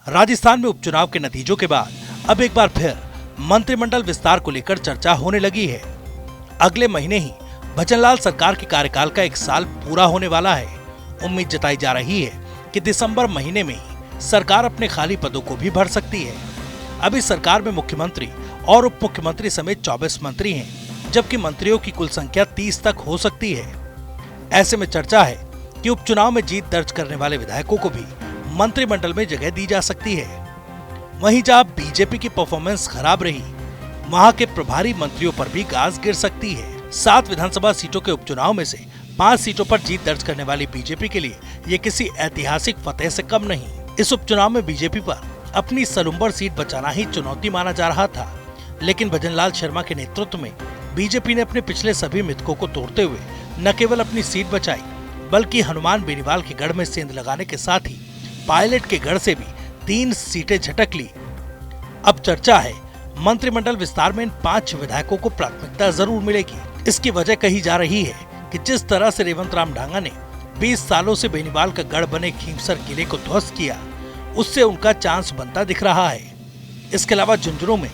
राजस्थान में उपचुनाव के नतीजों के बाद अब एक बार फिर मंत्रिमंडल विस्तार को लेकर चर्चा होने लगी है। अगले महीने ही भजनलाल सरकार के कार्यकाल का 1 साल पूरा होने वाला है। उम्मीद जताई जा रही है कि दिसंबर महीने में ही सरकार अपने खाली पदों को भी भर सकती है। अभी सरकार में मुख्यमंत्री और उप मुख्यमंत्री समेत 24 मंत्री हैं, जबकि मंत्रियों की कुल संख्या 30 तक हो सकती है। ऐसे में चर्चा है कि उपचुनाव में जीत दर्ज करने वाले विधायकों को भी मंत्रिमंडल में जगह दी जा सकती है। वहीं जहां बीजेपी की परफॉर्मेंस खराब रही, वहां के प्रभारी मंत्रियों पर भी गाज गिर सकती है। 7 विधानसभा सीटों के उपचुनाव में से 5 सीटों पर जीत दर्ज करने वाली बीजेपी के लिए ये किसी ऐतिहासिक फतेह से कम नहीं। इस उपचुनाव में बीजेपी पर अपनी सलुम्बर सीट बचाना ही चुनौती माना जा रहा था, लेकिन भजनलाल शर्मा के नेतृत्व में बीजेपी ने अपने पिछले सभी मिथकों को तोड़ते हुए न केवल अपनी सीट बचाई, बल्कि हनुमान बेनीवाल के गढ़ में सेंध लगाने के साथ ही पायलट के गढ़ से भी 3 सीटें झटक ली। अब चर्चा है मंत्रिमंडल विस्तार में इन 5 विधायकों को प्राथमिकता जरूर मिलेगी। इसकी वजह कही जा रही है कि जिस तरह से रेवंत राम डांगा ने 20 सालों से बेनीवाल का गढ़ बने खींवसर किले को ध्वस्त किया, उससे उनका चांस बनता दिख रहा है। इसके अलावा झुंझुनू में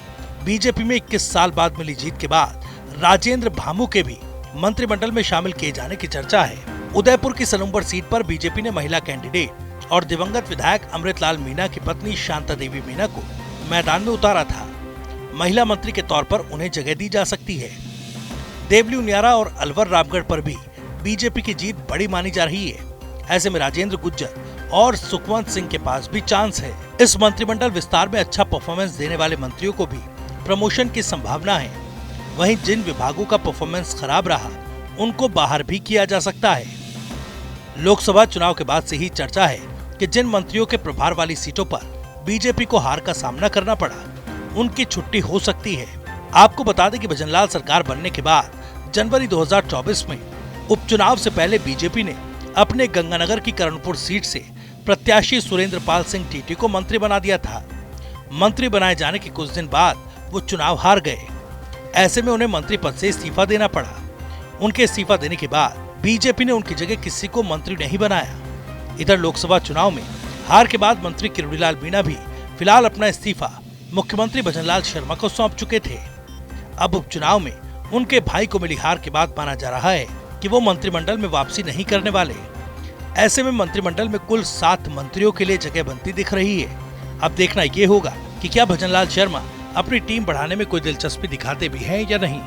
बीजेपी में 21 साल बाद मिली जीत के बाद राजेंद्र भामू के भी मंत्रिमंडल में शामिल किए जाने की चर्चा है। उदयपुर की सलुम्बर सीट पर बीजेपी ने महिला कैंडिडेट और दिवंगत विधायक अमृतलाल मीणा की पत्नी शांता देवी मीणा को मैदान में उतारा था। महिला मंत्री के तौर पर उन्हें जगह दी जा सकती है। देवली उनियारा और अलवर रामगढ़ पर भी बीजेपी की जीत बड़ी मानी जा रही है। ऐसे में राजेंद्र गुज्जर और सुखवंत सिंह के पास भी चांस है। इस मंत्रिमंडल विस्तार में अच्छा परफॉर्मेंस देने वाले मंत्रियों को भी प्रमोशन की संभावना है। वहीं जिन विभागों का परफॉर्मेंस खराब रहा, उनको बाहर भी किया जा सकता है। लोकसभा चुनाव के बाद से ही चर्चा है कि जिन मंत्रियों के प्रभार वाली सीटों पर बीजेपी को हार का सामना करना पड़ा, उनकी छुट्टी हो सकती है। आपको बता दें कि भजनलाल सरकार बनने के बाद जनवरी 2024 में उपचुनाव से पहले बीजेपी ने अपने गंगानगर की करणपुर सीट से प्रत्याशी सुरेंद्र पाल सिंह टीटी को मंत्री बना दिया था। मंत्री बनाए जाने के कुछ दिन बाद वो चुनाव हार गए। ऐसे में उन्हें मंत्री पद से इस्तीफा देना पड़ा। उनके इस्तीफा देने के बाद बीजेपी ने उनकी जगह किसी को मंत्री नहीं बनाया। इधर लोकसभा चुनाव में हार के बाद मंत्री किरोड़ीलाल मीणा भी फिलहाल अपना इस्तीफा मुख्यमंत्री भजनलाल शर्मा को सौंप चुके थे। अब उपचुनाव में उनके भाई को मिली हार के बाद माना जा रहा है कि वो मंत्रिमंडल में वापसी नहीं करने वाले। ऐसे में मंत्रिमंडल में कुल 7 मंत्रियों के लिए जगह बनती दिख रही है। अब देखना ये होगा कि क्या भजनलाल शर्मा अपनी टीम बढ़ाने में कोई दिलचस्पी दिखाते भी हैं या नहीं।